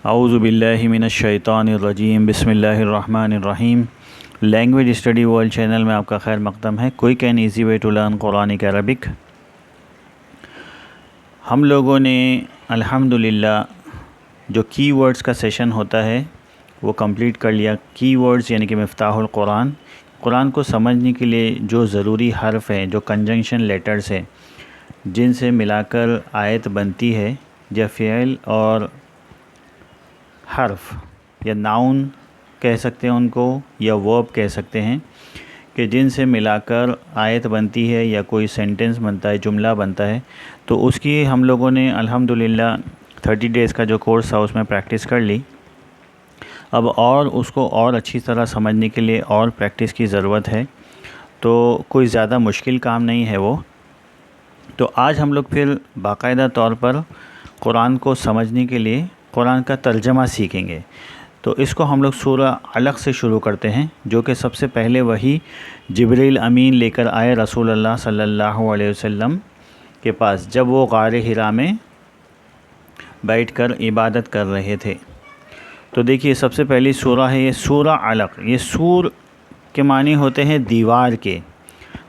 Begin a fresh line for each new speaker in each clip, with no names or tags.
اعوذ باللہ من الشیطان الرجیم بسم اللہ الرحمن الرحیم۔ لینگویج اسٹڈی ورلڈ چینل میں آپ کا خیر مقدم ہے۔ Quick and easy way to learn Quranic Arabic. ہم لوگوں نے الحمدللہ جو کی ورڈز کا سیشن ہوتا ہے وہ کمپلیٹ کر لیا۔ کی ورڈز یعنی کہ مفتاح القرآن، قرآن کو سمجھنے کے لیے جو ضروری حرف ہیں، جو کنجنکشن لیٹرز ہیں جن سے ملا کر آیت بنتی ہے، یا فعل اور حرف یا ناؤن کہہ سکتے ہیں ان کو، یا ورب کہہ سکتے ہیں، کہ جن سے ملا کر آیت بنتی ہے یا کوئی سینٹنس بنتا ہے، جملہ بنتا ہے، تو اس کی ہم لوگوں نے الحمدللہ 30 ڈیز کا جو کورس تھا اس میں پریکٹس کر لی۔ اب اور اس کو اور اچھی طرح سمجھنے کے لیے اور پریکٹس کی ضرورت ہے، تو کوئی زیادہ مشکل کام نہیں ہے وہ۔ تو آج ہم لوگ پھر باقاعدہ طور پر قرآن کو سمجھنے کے لیے قرآن کا ترجمہ سیکھیں گے۔ تو اس کو ہم لوگ سورہ علق سے شروع کرتے ہیں، جو کہ سب سے پہلے وہی جبریل امین لے کر آئے رسول اللہ صلی اللہ علیہ وسلم کے پاس، جب وہ غار حرا میں بیٹھ کر عبادت کر رہے تھے۔ تو دیکھیے سب سے پہلی سورہ ہے یہ سورہ علق۔ یہ سور کے معنی ہوتے ہیں دیوار کے۔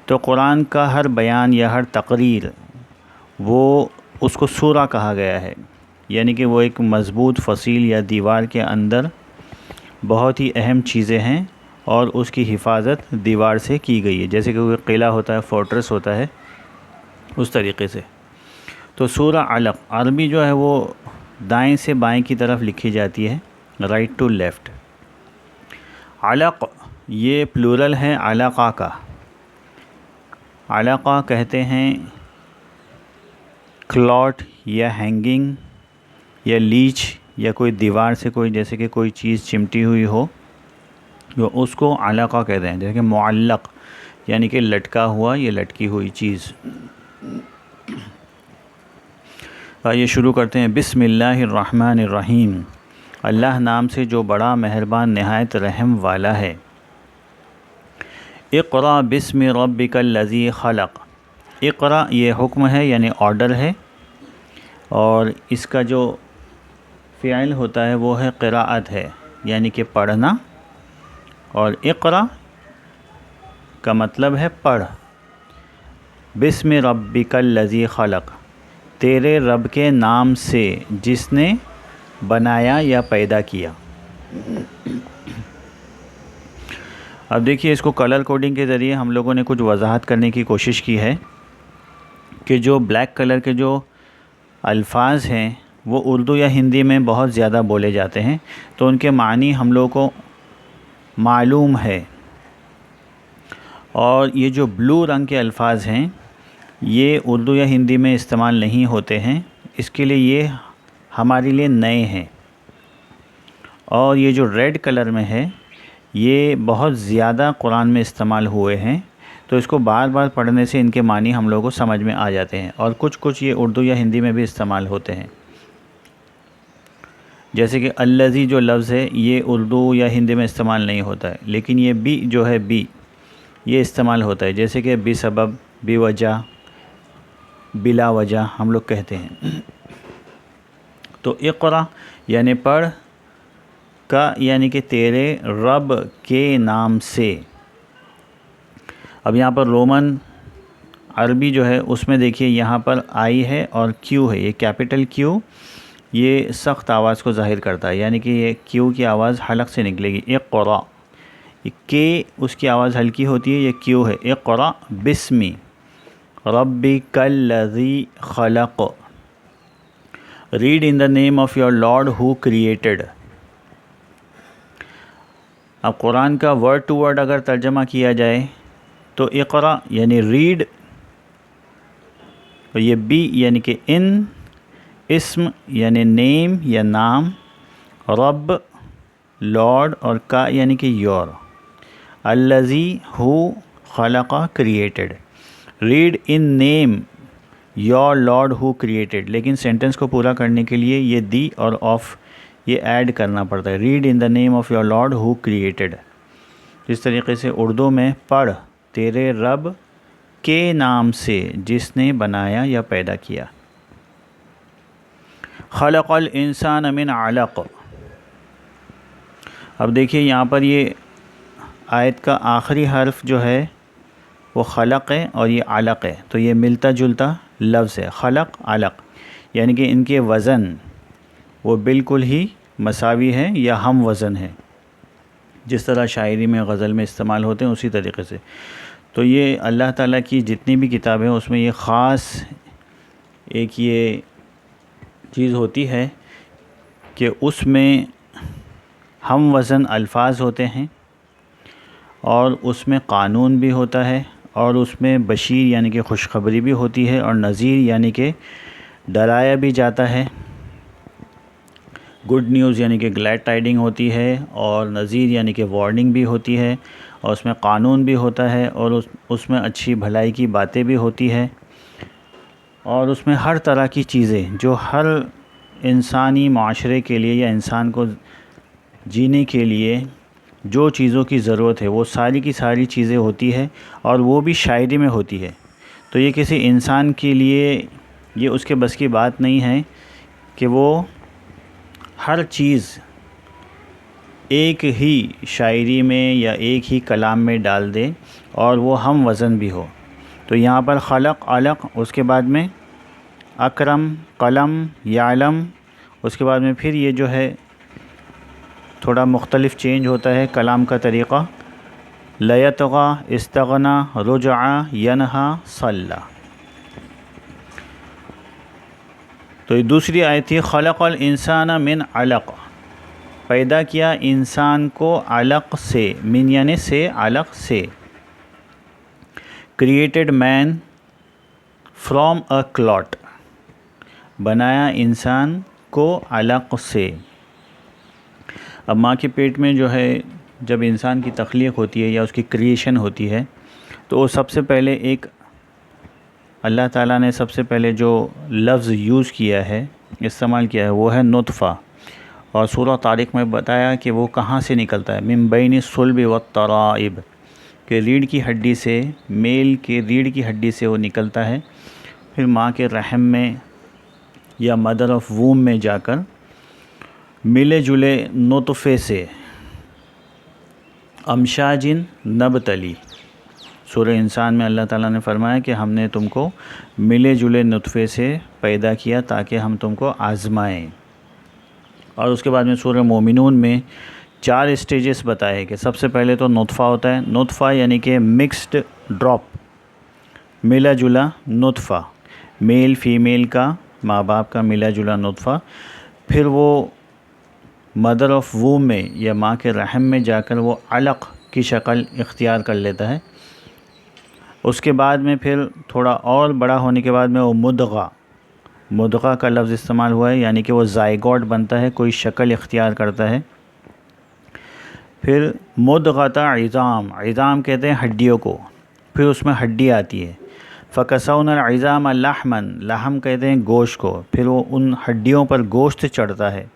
تو قرآن کا ہر بیان یا ہر تقریر وہ اس کو سورہ کہا گیا ہے، یعنی کہ وہ ایک مضبوط فصیل یا دیوار کے اندر بہت ہی اہم چیزیں ہیں، اور اس کی حفاظت دیوار سے کی گئی ہے، جیسے کہ کوئی قلعہ ہوتا ہے، فورٹریس ہوتا ہے، اس طریقے سے۔ تو سورہ علق عربی جو ہے وہ دائیں سے بائیں کی طرف لکھی جاتی ہے، رائٹ ٹو لیفٹ۔ علق یہ پلورل ہے علقہ کا۔ علقہ کہتے ہیں کلاٹ یا ہینگنگ یا لیچ، یا کوئی دیوار سے کوئی جیسے کہ کوئی چیز چمٹی ہوئی ہو، تو اس کو علقہ کہتے ہیں، جیسے کہ معلق یعنی کہ لٹکا ہوا یا لٹکی ہوئی چیز۔ آئیے شروع کرتے ہیں۔ بسم اللہ الرحمن الرحیم، اللہ نام سے جو بڑا مہربان نہایت رحم والا ہے۔ اقرأ بسم ربک الذی خلق۔ اقرأ یہ حکم ہے یعنی آرڈر ہے، اور اس کا جو فعل ہوتا ہے وہ ہے قراءت ہے، یعنی کہ پڑھنا، اور اقرأ کا مطلب ہے پڑھ۔ بسم ربک الذی خلق، تیرے رب کے نام سے جس نے بنایا یا پیدا کیا۔ اب دیکھیے اس کو کلر کوڈنگ کے ذریعے ہم لوگوں نے کچھ وضاحت کرنے کی کوشش کی ہے کہ جو بلیک کلر کے جو الفاظ ہیں وہ اردو یا ہندی میں بہت زیادہ بولے جاتے ہیں، تو ان کے معنی ہم لوگوں کو معلوم ہے، اور یہ جو بلو رنگ کے الفاظ ہیں یہ اردو یا ہندی میں استعمال نہیں ہوتے ہیں، اس کے لیے یہ ہمارے لیے نئے ہیں۔ اور یہ جو ریڈ کلر میں ہے یہ بہت زیادہ قرآن میں استعمال ہوئے ہیں، تو اس کو بار بار پڑھنے سے ان کے معنی ہم لوگوں کو سمجھ میں آ جاتے ہیں، اور کچھ یہ اردو یا ہندی میں بھی استعمال ہوتے ہیں، جیسے کہ الذی جو لفظ ہے یہ اردو یا ہندی میں استعمال نہیں ہوتا ہے، لیکن یہ بی جو ہے بی یہ استعمال ہوتا ہے، جیسے کہ بی سبب، بی وجہ، بلا وجہ ہم لوگ کہتے ہیں۔ تو اقرأ یعنی پڑھ، کا یعنی کہ تیرے رب کے نام سے۔ اب یہاں پر رومن عربی جو ہے اس میں دیکھیے یہاں پر آئی ہے اور کیو ہے، یہ کیپٹل کیو یہ سخت آواز کو ظاہر کرتا ہے، یعنی کہ یہ کیو کی آواز حلق سے نکلے گی۔ اقرأ کے اس کی آواز ہلکی ہوتی ہے، یہ کیو ہے۔ اقرأ بسم ربک الذی خلق، read in the name of your lord who created. اب قرآن کا ورڈ ٹو ورڈ اگر ترجمہ کیا جائے تو اقرأ یعنی ریڈ، اور یہ بی یعنی کہ ان، اسم یعنی نیم یا نام، رب لارڈ، اور کا یعنی کہ یور، الذی ہو خلق created, read in name your lord who created. لیکن سینٹنس کو پورا کرنے کے لیے یہ دی اور آف یہ ایڈ کرنا پڑتا ہے، read in the name of your lord who created. اس طریقے سے اردو میں پڑھ تیرے رب کے نام سے جس نے بنایا یا پیدا کیا۔ خلق الانسان من علق، اب دیکھیے یہاں پر یہ آیت کا آخری حرف جو ہے وہ خلق ہے اور یہ علق ہے، تو یہ ملتا جلتا لفظ ہے، خلق علق، یعنی کہ ان کے وزن وہ بالکل ہی مساوی ہے یا ہم وزن ہے، جس طرح شاعری میں غزل میں استعمال ہوتے ہیں اسی طریقے سے۔ تو یہ اللہ تعالیٰ کی جتنی بھی کتابیں ہیں اس میں یہ خاص ایک یہ چیز ہوتی ہے کہ اس میں ہم وزن الفاظ ہوتے ہیں، اور اس میں قانون بھی ہوتا ہے، اور اس میں بشیر یعنی کہ خوشخبری بھی ہوتی ہے، اور نذیر یعنی کہ ڈرایا بھی جاتا ہے، گڈ نیوز یعنی کہ گلیڈ ٹائڈنگ ہوتی ہے، اور نذیر یعنی کہ وارننگ بھی ہوتی ہے، اور اس میں قانون بھی ہوتا ہے، اور اس میں اچھی بھلائی کی باتیں بھی ہوتی ہے، اور اس میں ہر طرح کی چیزیں جو ہر انسانی معاشرے کے لیے یا انسان کو جینے کے لیے جو چیزوں کی ضرورت ہے وہ ساری کی ساری چیزیں ہوتی ہے، اور وہ بھی شاعری میں ہوتی ہے۔ تو یہ کسی انسان کے لیے یہ اس کے بس کی بات نہیں ہے کہ وہ ہر چیز ایک ہی شاعری میں یا ایک ہی کلام میں ڈال دے اور وہ ہم وزن بھی ہو۔ تو یہاں پر خلق علق، اس کے بعد میں اکرم قلم یعلم، اس کے بعد میں پھر یہ جو ہے تھوڑا مختلف چینج ہوتا ہے کلام کا طریقہ، لیطغی استغنا رجع ینہا صلی۔ تو یہ دوسری آیت تھی خلق الانسان من علق، پیدا کیا انسان کو علق سے، من یعنی سے، علق سے، created man from a client, بنایا انسان کو علق سے۔ اب ماں کے پیٹ میں جو ہے جب انسان کی تخلیق ہوتی ہے یا اس کی کریشن ہوتی ہے تو وہ سب سے پہلے ایک اللہ تعالیٰ نے سب سے پہلے جو لفظ یوز کیا ہے، استعمال کیا ہے، وہ ہے نطفہ، اور سورہ طارق میں بتایا کہ وہ کہاں سے نکلتا ہے، من بین الصلب والترائب، کہ ریڑھ کی ہڈی سے، میل کے ریڑھ کی ہڈی سے وہ نکلتا ہے، پھر ماں کے رحم میں یا مدر آف ووم میں جا کر ملے جلے نطفے سے امشاجن نبتلی، سورہ انسان میں اللہ تعالیٰ نے فرمایا کہ ہم نے تم کو ملے جلے نطفے سے پیدا کیا تاکہ ہم تم کو آزمائیں۔ اور اس کے بعد میں سورہ مومنون میں 4 اسٹیجز بتائے کہ سب سے پہلے تو نطفہ ہوتا ہے، نطفہ یعنی کہ مکسڈ ڈراپ، ملا جلا نطفہ، میل فیمیل کا، ماں باپ کا ملا جلا نطفہ، پھر وہ مدر آف ووم میں یا ماں کے رحم میں جا کر وہ علق کی شکل اختیار کر لیتا ہے۔ اس کے بعد میں پھر تھوڑا اور بڑا ہونے کے بعد میں وہ مدغہ کا لفظ استعمال ہوا ہے، یعنی کہ وہ زائگوٹ بنتا ہے، کوئی شکل اختیار کرتا ہے۔ پھر مدغۃ عظام کہتے ہیں ہڈیوں کو، پھر اس میں ہڈی آتی ہے، فکسونا العظام لحما، لحم کہتے ہیں گوشت کو، پھر وہ ان ہڈیوں پر گوشت چڑھتا ہے،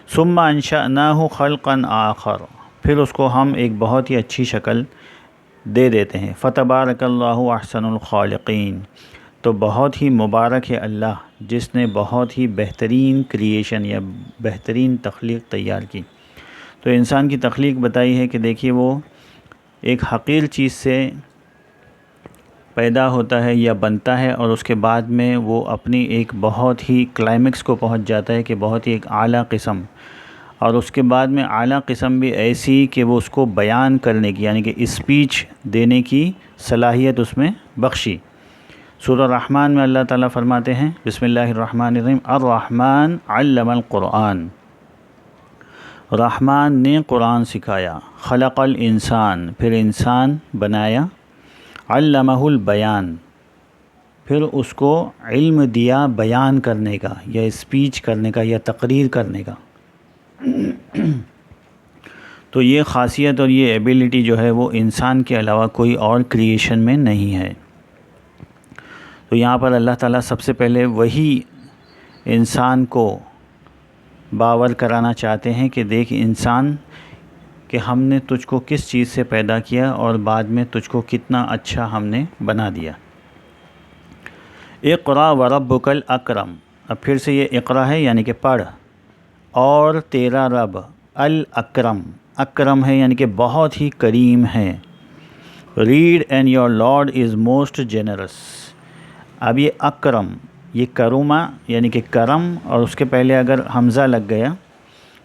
ثم انشأناہ خلقا آخر، پھر اس کو ہم ایک بہت ہی اچھی شکل دے دیتے ہیں، فتبارک اللہ احسن الخالقین، تو بہت ہی مبارک ہے اللہ جس نے بہت ہی بہترین کریشن یا بہترین تخلیق تیار کی۔ تو انسان کی تخلیق بتائی ہے کہ دیکھیے وہ ایک حقیر چیز سے پیدا ہوتا ہے یا بنتا ہے، اور اس کے بعد میں وہ اپنی ایک بہت ہی کلائمیکس کو پہنچ جاتا ہے کہ بہت ہی ایک اعلیٰ قسم، اور اس کے بعد میں اعلیٰ قسم بھی ایسی کہ وہ اس کو بیان کرنے کی یعنی کہ اسپیچ دینے کی صلاحیت اس میں بخشی۔ سورہ رحمان میں اللہ تعالیٰ فرماتے ہیں بسم اللہ الرحمن الرحیم، الرحمن علم القرآن، رحمان نے قرآن سکھایا، خلق الانسان، پھر انسان بنایا، علمہ البیان، پھر اس کو علم دیا بیان کرنے کا یا اسپیچ کرنے کا یا تقریر کرنے کا۔ تو یہ خاصیت اور یہ ایبیلٹی جو ہے وہ انسان کے علاوہ کوئی اور کریشن میں نہیں ہے۔ تو یہاں پر اللہ تعالیٰ سب سے پہلے وہی انسان کو باور کرانا چاہتے ہیں کہ دیکھ انسان کہ ہم نے تجھ کو کس چیز سے پیدا کیا اور بعد میں تجھ کو کتنا اچھا ہم نے بنا دیا۔ اقرا وربک الاکرم، اب پھر سے یہ اقرا ہے یعنی کہ پڑھ، اور تیرا رب الاکرم، اکرم ہے یعنی کہ بہت ہی کریم ہے. Read and your Lord is most generous. اب یہ اکرم، یہ کروما یعنی کہ کرم، اور اس کے پہلے اگر حمزہ لگ گیا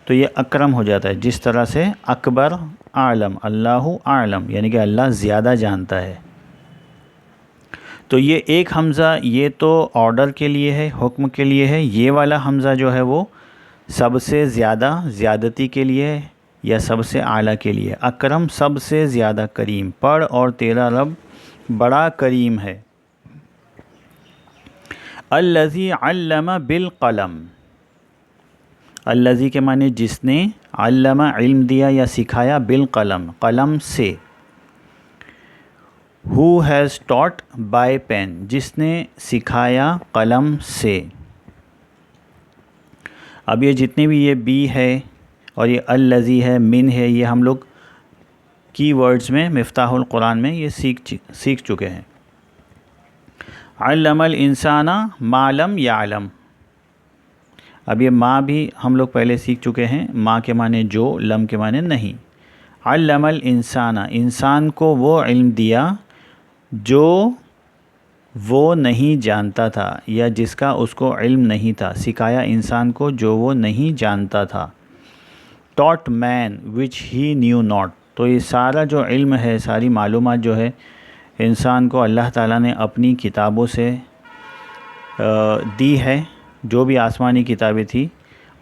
تو یہ اکرم ہو جاتا ہے. جس طرح سے اکبر اعلم، اللہ اعلم یعنی کہ اللہ زیادہ جانتا ہے. تو یہ ایک حمزہ یہ تو آرڈر کے لیے ہے، حکم کے لیے ہے. یہ والا حمزہ جو ہے وہ سب سے زیادہ، زیادتی کے لیے ہے یا سب سے اعلیٰ کے لیے. اکرم سب سے زیادہ کریم. پڑھ اور تیرا رب بڑا کریم ہے. الذی علم بالقلم. الذی کے معنی جس نے، علم علم دیا یا سکھایا، بالقلم قلم سے. who has taught by pen جس نے سکھایا قلم سے. اب یہ جتنے بھی یہ بی ہے اور یہ الذی ہے، من ہے، یہ ہم لوگ کی ورڈز میں مفتاح القرآن میں یہ سیکھ چکے ہیں. علم الانسان ما لم یعلم. اب یہ ما بھی ہم لوگ پہلے سیکھ چکے ہیں. ما کے معنی جو، لم کے معنی نہیں. علم الانسان، انسان کو وہ علم دیا جو وہ نہیں جانتا تھا یا جس کا اس کو علم نہیں تھا. سکھایا انسان کو جو وہ نہیں جانتا تھا. taught man which he knew not. تو یہ سارا جو علم ہے، ساری معلومات جو ہے انسان کو اللہ تعالیٰ نے اپنی کتابوں سے دی ہے. جو بھی آسمانی کتابیں تھی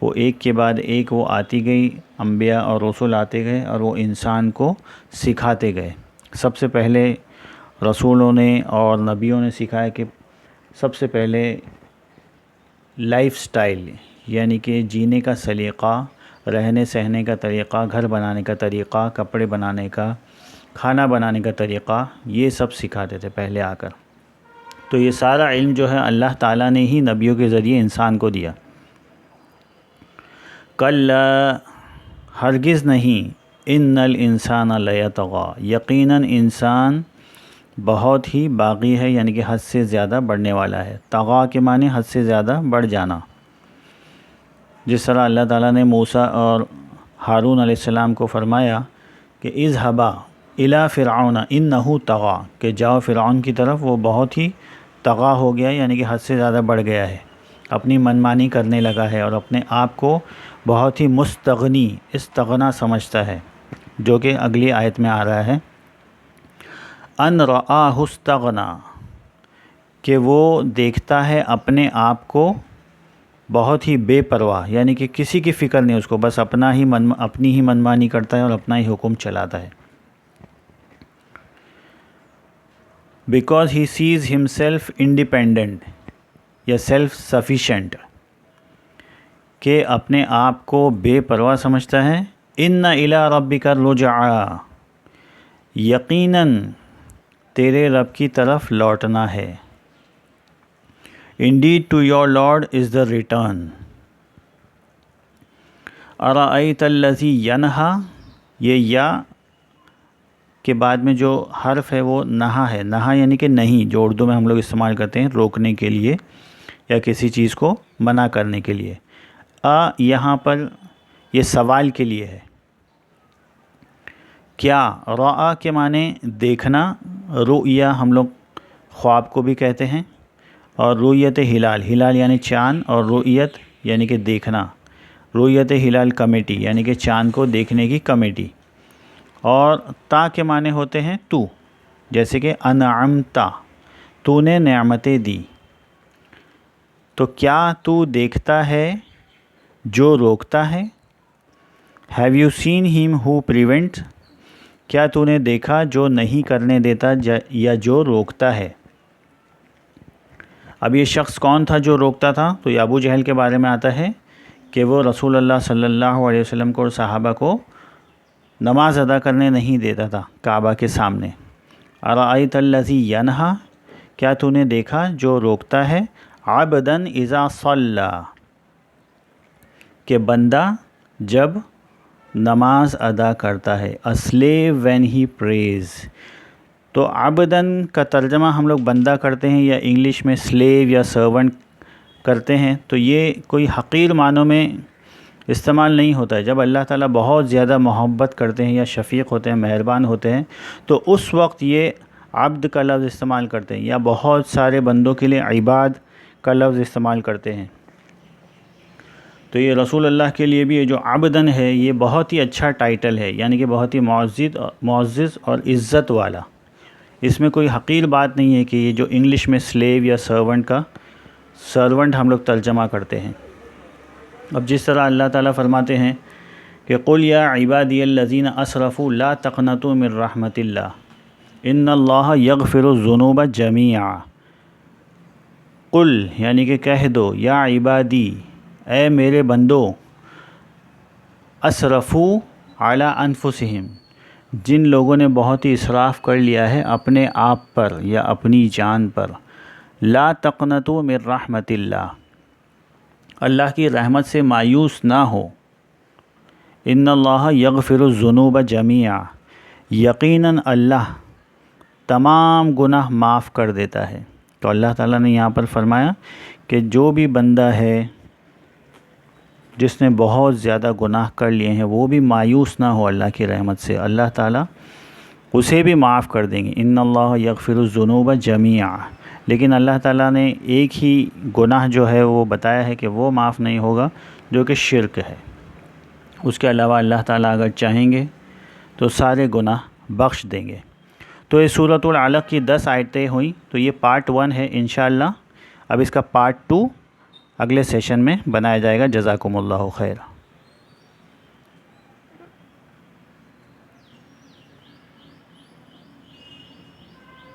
وہ ایک کے بعد ایک وہ آتی گئی، انبیاء اور رسول آتے گئے اور وہ انسان کو سکھاتے گئے. سب سے پہلے رسولوں نے اور نبیوں نے سکھایا کہ سب سے پہلے لائف سٹائل یعنی کہ جینے کا سلیقہ، رہنے سہنے کا طریقہ، گھر بنانے کا طریقہ، کپڑے بنانے کا، کھانا بنانے کا طریقہ، یہ سب سکھاتے تھے پہلے آ کر. تو یہ سارا علم جو ہے اللہ تعالیٰ نے ہی نبیوں کے ذریعے انسان کو دیا. کلا ہرگز نہیں، ان الانسان لیطغی، یقیناً انسان بہت ہی باغی ہے یعنی کہ حد سے زیادہ بڑھنے والا ہے. طغا کے معنی حد سے زیادہ بڑھ جانا. جس طرح اللہ تعالیٰ نے موسیٰ اور ہارون علیہ السلام کو فرمایا کہ اذهبا الی فرعون انہ طغا، کہ جاؤ فرعون کی طرف، وہ بہت ہی طغا ہو گیا یعنی کہ حد سے زیادہ بڑھ گیا ہے، اپنی منمانی کرنے لگا ہے اور اپنے آپ کو بہت ہی مستغنی، استغنا سمجھتا ہے، جو کہ اگلی آیت میں آ رہا ہے. ان رآہ استغنا، کہ وہ دیکھتا ہے اپنے آپ کو بہت ہی بے پرواہ یعنی کہ کسی کی فکر نہیں اس کو، بس اپنی ہی منمانی کرتا ہے اور اپنا ہی حکم چلاتا ہے. Because he sees himself independent یا سیلف سفیشینٹ، کہ اپنے آپ کو بے پرواہ سمجھتا ہے. ان الی ربک الرجعی، یقیناً تیرے رب کی طرف لوٹنا ہے. Indeed to your Lord is the return. أَرَأَيْتَ الَّذِي يَنْهَا، یہ یا کے بعد میں جو حرف ہے وہ نہا ہے. نہا یعنی کہ نہیں، جو اردو میں ہم لوگ استعمال کرتے ہیں روکنے کے لیے یا کسی چیز کو منع کرنے کے لیے. یہاں پر یہ سوال کے لیے ہے. کیا؟ رأى کے معنی دیکھنا. رؤیا ہم لوگ خواب کو بھی کہتے ہیں، اور رؤیت ہلال، ہلال یعنی چاند، اور رؤیت یعنی کہ دیکھنا. رؤیت ہلال کمیٹی یعنی کہ چاند کو دیکھنے کی کمیٹی. اور تا کے معنی ہوتے ہیں تو، جیسے کہ انعمتا، تو نے نعمتیں دی. تو کیا تو دیکھتا ہے جو روکتا ہے. Have you seen ham who prevent, کیا تو نے دیکھا جو نہیں کرنے دیتا یا جو روکتا ہے. اب یہ شخص کون تھا جو روکتا تھا؟ تو یہ ابو جہل کے بارے میں آتا ہے کہ وہ رسول اللہ صلی اللہ علیہ وسلم کو اور صحابہ کو نماز ادا کرنے نہیں دیتا تھا کعبہ کے سامنے. ارأیت الذی ینہا، کیا تو نے دیکھا جو روکتا ہے. عبدا اذا صلی، کہ بندہ جب نماز ادا کرتا ہے. A slave when he prays. تو عبدن کا ترجمہ ہم لوگ بندہ کرتے ہیں یا انگلش میں سلیو یا سرونٹ کرتے ہیں. تو یہ کوئی حقیر معنوں میں استعمال نہیں ہوتا ہے۔ جب اللہ تعالیٰ بہت زیادہ محبت کرتے ہیں یا شفیق ہوتے ہیں، مہربان ہوتے ہیں، تو اس وقت یہ عبد کا لفظ استعمال کرتے ہیں، یا بہت سارے بندوں کے لیے عباد کا لفظ استعمال کرتے ہیں۔ تو یہ رسول اللہ کے لیے بھی یہ جو عبدن ہے یہ بہت ہی اچھا ٹائٹل ہے، یعنی کہ بہت ہی معزز اور عزت والا۔ اس میں کوئی حقیر بات نہیں ہے کہ یہ جو انگلش میں سلیو یا سرونٹ ہم لوگ ترجمہ کرتے ہیں۔ اب جس طرح اللہ تعالیٰ فرماتے ہیں کہ قُلْ يَا عِبَادِيَ الَّذِينَ أَسْرَفُوا لَا تَقْنَطُوا مِن رَحْمَةِ اللَّهِ إِنَّ اللَّهَ يَغْفِرُ الذُّنُوبَ جَمِيعًا۔ قل یعنی کہ کہہ دو، یا عبادی اے میرے بندو، اسرفو علی انفسہم، جن لوگوں نے بہت ہی اسراف کر لیا ہے اپنے آپ پر یا اپنی جان پر، لا تقنطوا من رحمت اللہ، اللہ کی رحمت سے مایوس نہ ہو، ان اللہ یغفر الذنوب جمیعا، یقیناً اللہ تمام گناہ معاف کر دیتا ہے۔ تو اللہ تعالیٰ نے یہاں پر فرمایا کہ جو بھی بندہ ہے جس نے بہت زیادہ گناہ کر لیے ہیں وہ بھی مایوس نہ ہو اللہ کی رحمت سے، اللہ تعالیٰ اسے بھی معاف کر دیں گے۔ ان اللہ یغفر الذنوب جمیعا، لیکن اللہ تعالیٰ نے ایک ہی گناہ جو ہے وہ بتایا ہے کہ وہ معاف نہیں ہوگا، جو کہ شرک ہے۔ اس کے علاوہ اللہ تعالیٰ اگر چاہیں گے تو سارے گناہ بخش دیں گے۔ تو یہ سورۃ العلق کی 10 آیتیں ہوئیں، تو یہ پارٹ 1 ہے انشاءاللہ۔ اب اس کا پارٹ 2 اگلے سیشن میں بنایا جائے گا۔ جزاکم اللہ خیر۔